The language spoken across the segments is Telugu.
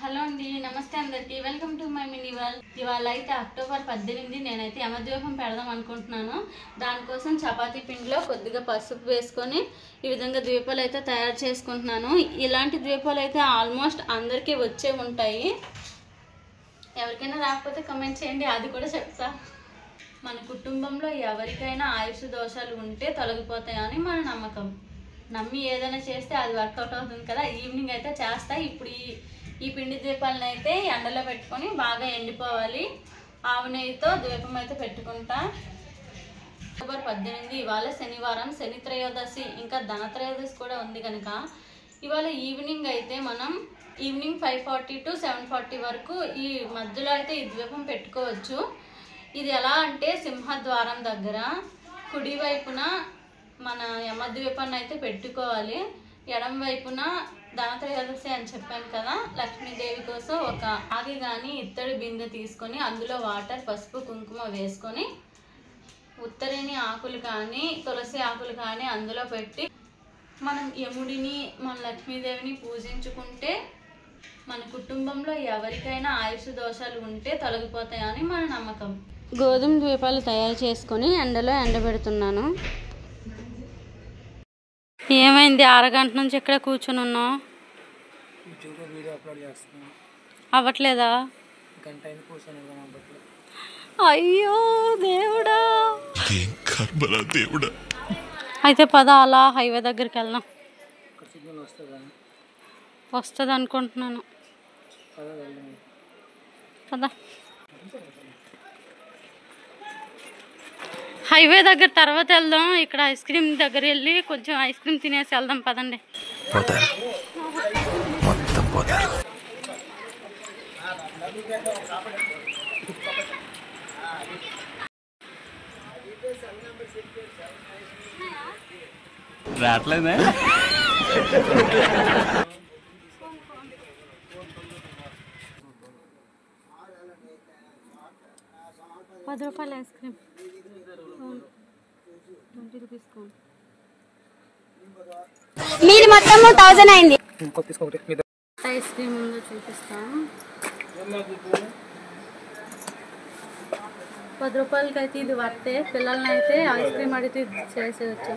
హలో అండి, నమస్తే అందరికి. Welcome to my mini world. ఇవాళ అయితే అక్టోబర్ 18 నేనైతే యమద్వీపం పెడదాం అనుకుంటున్నాను. దానికోసం చపాతీ పిండిలో కొద్దిగా పసుపు వేసుకొని ఈ విధంగా ద్వీపాలు అయితే తయారు చేసుకుంటున్నాను. ఇలాంటి ద్వీపాలు అయితే ఆల్మోస్ట్ అందరికీ వచ్చే ఉంటాయి. ఎవరికైనా రాకపోతే కమెంట్ చేయండి, అది కూడా చెప్తా. మన కుటుంబంలో ఎవరికైనా ఆయుష్ దోషాలు ఉంటే తొలగిపోతాయని మన నమ్మకం. నమ్మి ఏదైనా చేస్తే అది వర్కౌట్ అవుతుంది కదా. ఈవినింగ్ అయితే చేస్తా. ఇప్పుడు ఈ పిండి ద్వీపాలను అయితే ఎండలో పెట్టుకొని బాగా ఎండిపోవాలి. ఆవు నెయ్యితో ద్వీపం అయితే పెట్టుకుంటా. అక్టోబర్ 18 ఇవాళ శనివారం, శని త్రయోదశి, ఇంకా ధనత్రయోదశి కూడా ఉంది కనుక ఇవాళ ఈవినింగ్ అయితే మనం ఈవినింగ్ 5:40 to 7:40 వరకు ఈ మధ్యలో అయితే ఈ ద్వీపం పెట్టుకోవచ్చు. ఇది ఎలా అంటే సింహద్వారం దగ్గర కుడి వైపున మన యమద్వీపాన్ని అయితే పెట్టుకోవాలి. ఎడం వైపున ధనత్రయోదశి అని చెప్పాను కదా, లక్ష్మీదేవి కోసం ఒక ఆగి కానీ ఇత్తడి బిందె తీసుకొని అందులో వాటర్, పసుపు, కుంకుమ వేసుకొని ఉత్తరేణి ఆకులు కానీ తులసి ఆకులు కానీ అందులో పెట్టి మనం యముడిని, మన లక్ష్మీదేవిని పూజించుకుంటే మన కుటుంబంలో ఎవరికైనా ఆయుష్ దోషాలు ఉంటే తొలగిపోతాయని మన నమ్మకం. గోధుమ ద్వీపాలు తయారు చేసుకొని ఎండలో ఎండబెడుతున్నాను. ఏమైంది? అరగంట నుంచి ఇక్కడ కూర్చొని ఉన్నావు, అవ్వట్లేదా? అయ్యో దేవుడా, అయితే పద అలా హైవే దగ్గరికి వెళ్దాం. వస్తుంది అనుకుంటున్నాను. పద, హైవే దగ్గర తర్వాత వెళ్దాం. ఇక్కడ ఐస్ క్రీమ్ దగ్గర వెళ్ళి కొంచెం ఐస్ క్రీమ్ తినేసి వెళ్దాం. పదండి. రావట్లేదే? 10 రూపాయలు ఐస్ క్రీమ్, 20 రూపీస్. మీది మొత్తం 1000 అయింది. ఐస్ క్రీమ్ ఉందో చూపిస్తాను. 10 రూపాయలకి అయితే ఇది వర్తే. పిల్లల్ని అయితే ఐస్ క్రీమ్ అడిగితే చేసేయచ్చు.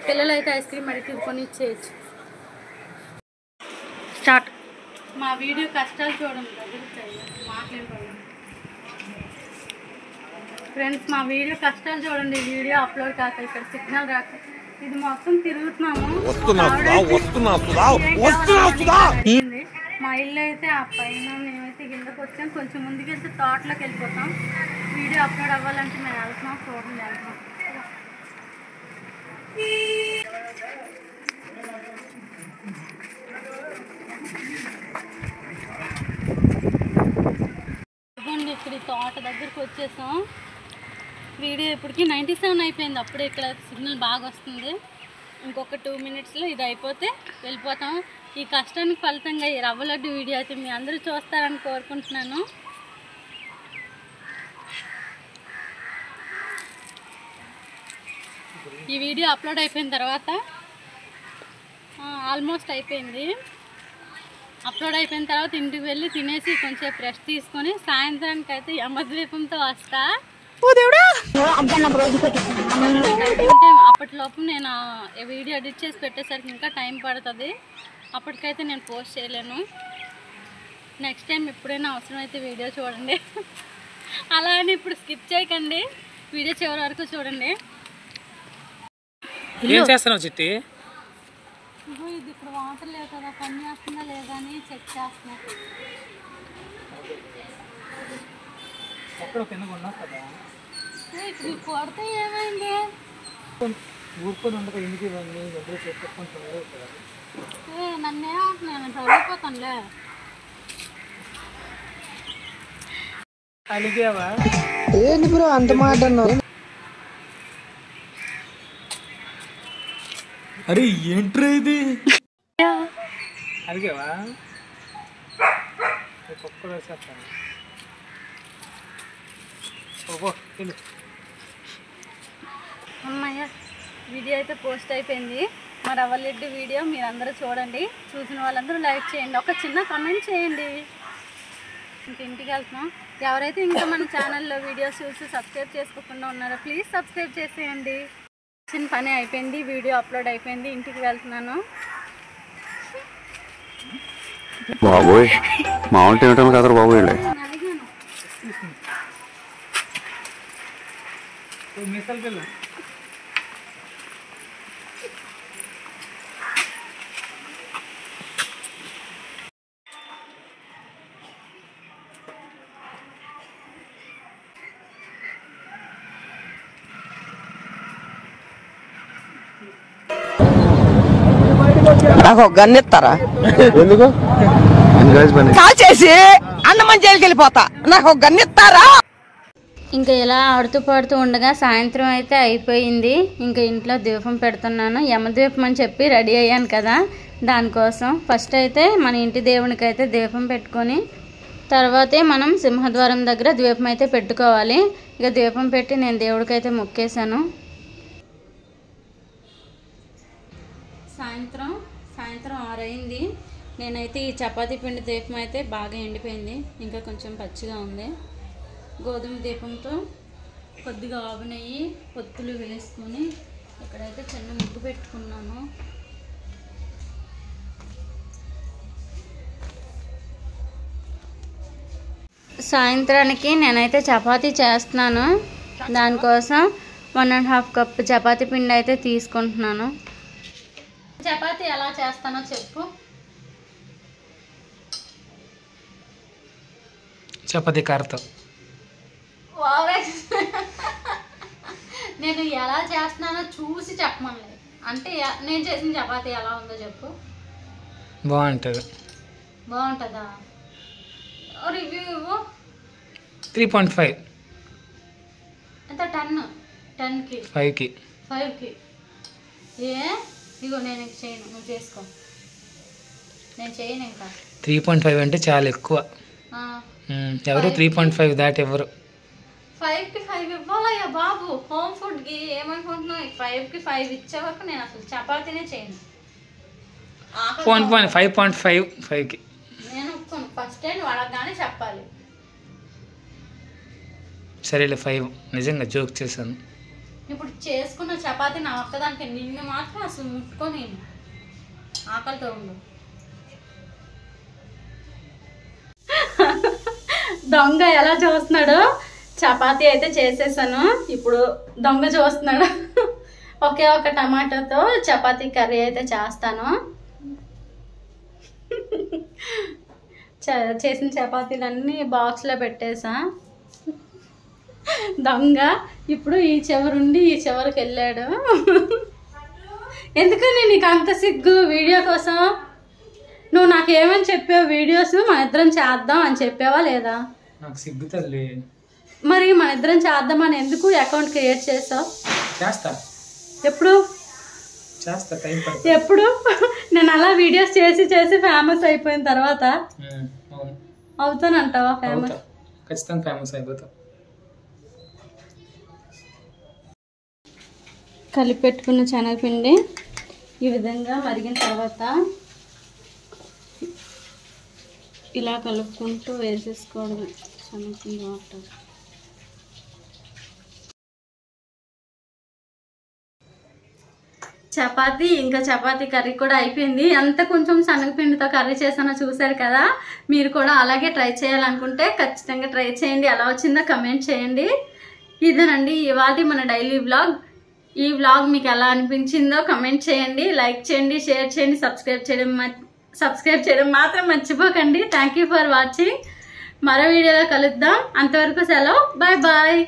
పిల్లలు అయితే ఐస్ క్రీమ్ అడిగితే కొని ఇచ్చేయచ్చు. స్టార్ట్. మా వీడియో కష్టాలు చూడండి, మాట్లాడుకోండి ఫ్రెండ్స్. మా వీడియో కష్టాలు చూడండి. వీడియో అప్లోడ్ కాక ఇక్కడ సిగ్నల్ రాక ఇది మొత్తం తిరుగుతున్నాము. మా ఇల్లు అయితే ఆ పైన, మేమైతే కిందకు వచ్చాం. కొంచెం ముందుకు వెళ్తే తోటలోకి వెళ్ళిపోతాం. వీడియో అప్లోడ్ అవ్వాలంటే మేము వెళ్తున్నాం. చూడండి, వెళ్తున్నాం. ఇక్కడ తోట దగ్గరికి వచ్చేసాం. వీడియో ఇప్పటికి 97 అయిపోయింది. అప్పుడే ఇక్కడ సిగ్నల్ బాగా వస్తుంది. ఇంకొక 2 minutesలో ఇది అయిపోతే వెళ్ళిపోతాం. ఈ కష్టానికి ఫలితంగా ఈ రవ్వ లడ్డు వీడియో అయితే మీ అందరూ చూస్తారని కోరుకుంటున్నాను. ఈ వీడియో అప్లోడ్ అయిపోయిన తర్వాత ఆల్మోస్ట్ అయిపోయింది. అప్లోడ్ అయిపోయిన తర్వాత ఇంటికి వెళ్ళి తినేసి కొంచెం రెస్ట్ తీసుకొని సాయంత్రానికి అయితే యమద్వీపంతో వస్తా. అంటే అప్పటిలోపు నేను వీడియో ఎడిట్ చేసి పెట్టేసరికి ఇంకా టైం పడుతుంది. అప్పటికైతే నేను పోస్ట్ చేయలేను. నెక్స్ట్ టైం ఎప్పుడైనా అవసరమైతే వీడియో చూడండి. అలా అని ఇప్పుడు స్కిప్ చేయకండి, వీడియో చివరి వరకు చూడండి. ఏం చేస్తున్నావు చిట్టి? ఇది ఇక్కడ వాటర్ లేవు కదా, పని చేస్తుందా లేదా అని చెక్ చేస్తున్నా. ఇప్పుడు కొడితే ఏమైంది? ఊరుకొని ఉండక ఇంటికి ఇవ్వండి, ఎప్పుడు చెప్పుకొని నన్ను ఏమంటున్నాను, చదివిపోతానులే. అలిగావా? ఏంటి బ్రో అంత మాట అన్నావు? అరే ఏంట్రా ఇది? అలిగావా? ఒక్కడు వేసేస్తాను. అమ్మయ్య, వీడియో అయితే పోస్ట్ అయిపోయింది. మా రవ్వ లడ్డు వీడియో మీరందరూ చూడండి. చూసిన వాళ్ళందరూ లైక్ చేయండి, ఒక చిన్న కామెంట్ చేయండి. ఇంక ఇంటికి వెళ్తున్నాం. ఎవరైతే ఇంకా మన ఛానల్లో వీడియోస్ చూసి సబ్స్క్రైబ్ చేసుకోకుండా ఉన్నారో ప్లీజ్ సబ్స్క్రైబ్ చేసేయండి. చిన్న పని అయిపోయింది, వీడియో అప్లోడ్ అయిపోయింది. ఇంటికి వెళ్తున్నాను. బాబోయ్ మామూలు తినటం కదా బాబోయ్. మిసల్ పిల్ల నాకు గన్ ఇస్తారా? ఎందుకు కాల్ చేసి అన్నమని జైలుకి వెళ్ళిపోతా. నాకు గన్ ఇస్తారా? ఇంకా ఇలా ఆడుతూ పాడుతూ ఉండగా సాయంత్రం అయితే అయిపోయింది. ఇంకా ఇంట్లో దీపం పెడుతున్నాను. యమదీపం అని చెప్పి రెడీ అయ్యాను కదా, దానికోసం ఫస్ట్ అయితే మన ఇంటి దేవునికి అయితే దీపం పెట్టుకొని తర్వాతే మనం సింహద్వారం దగ్గర దీపం అయితే పెట్టుకోవాలి. ఇక దీపం పెట్టి నేను దేవుడికి అయితే మొక్కేశాను. సాయంత్రం 6 అయింది. నేనైతే ఈ చపాతీ పిండి దీపం అయితే బాగా ఎండిపోయింది, ఇంకా కొంచెం పచ్చిగా ఉంది. గోధుమ దీపంతో కొద్దిగా ఆవు నెయ్యి పొత్తులు వేసుకొని ఇక్కడైతే చిన్న ముగ్గు పెట్టుకున్నాను. సాయంత్రానికి నేనైతే చపాతీ చేస్తున్నాను. దానికోసం 1.5 కప్ చపాతీ పిండి అయితే తీసుకుంటున్నాను. చపాతీ ఎలా చేస్తానో చెప్పు. చపాతీ కారతో నేను ఎలా చేస్తున్నానో చూసి చెప్పమలేదు. అంటే నేను చేసిన చపాతీ ఎలా ఉందో చెప్పు. బాగుంటుంది. బాగుంటుందా? రివ్యూ ఇవ్వు. 3.5 ఎంత? 10కి 5కి. ఏ ఇగో నేను ఇంక చేయను, నువ్వు చేసుకో. నేను చేయను ఇంకా. 3.5 అంటే చాలా ఎక్కువ. ఎవరు 3.5 దాటి ఎవరు? 5కి 5 ఇవ్వాలయ్యా బాబు. హోమ్ ఫుడ్కి ఏమనుకుంటున్నావు? 5కి 5 ఇచ్చే వరకు నేను అసలు చపాతీనే చేయను. 5.5కి నేను ఒప్పుకోను. ఫస్ట్ టైం అడగగానే చెప్పాలి. సరేలే 5. నిజంగా జోక్ చేశాను. ఇప్పుడు చేసుకున్న చపాతీ నా ఒక్కదానికి, నిన్ను మాత్రం అసలు ముట్టుకొని ఆకలితో ఉండు. దొంగ ఎలా చూస్తున్నాడు. చపాతీ అయితే చేసేసాను. ఇప్పుడు దొంగ చూస్తున్నాడు. ఒకే ఒక టమాటాతో చపాతీ కర్రీ అయితే చేస్తాను. చేసిన చపాతీలన్నీ బాక్స్లో పెట్టేసా. దొంగ ఇప్పుడు ఈ చివరుండి ఈ చివరికి వెళ్ళాడు. ఎందుకని నీకు అంత సిగ్గు వీడియో కోసం? నువ్వు నాకేమని చెప్పావు? వీడియోస్ మన ఇద్దరం చేద్దాం అని చెప్పావా లేదా? నాకు సిగ్గు తల్లి. మరి మన ఇద్దరం చేద్దామని ఎందుకు అకౌంట్ క్రియేట్ చేసావు? చేస్తా. ఎప్పుడు చేస్తా, టైం పడుతుంది. ఎప్పుడు? నేను అలా వీడియోస్ చేసి చేసి ఫేమస్ అయిపోయిన తర్వాత అవుతానంటావా ఫేమస్? ఖచ్చితంగా ఫేమస్ అయిపోతా. కలిపెట్టుకున్న శనగపిండి ఈ విధంగా మరిగిన తర్వాత ఇలా కలుపుకుంటూ వేసేసుకోవడమే శనగపిండి వాటర్. చపాతీ ఇంకా చపాతీ కర్రీ కూడా అయిపోయింది. ఎంత కొంచెం శనగపిండితో కర్రీ చేసానో చూసారు కదా. మీరు కూడా అలాగే ట్రై చేయాలనుకుంటే ఖచ్చితంగా ట్రై చేయండి. ఎలా వచ్చిందో కమెంట్ చేయండి. ఇదేనండి ఇవాళ మన డైలీ వ్లాగ్. ఈ వ్లాగ్ మీకు ఎలా అనిపించిందో కమెంట్ చేయండి, లైక్ చేయండి, షేర్ చేయండి, సబ్స్క్రైబ్ చేయడం మాత్రం మర్చిపోకండి. Thank you for watching. మరో వీడియోలో కలుద్దాం. అంతవరకు సెలవు. Bye bye.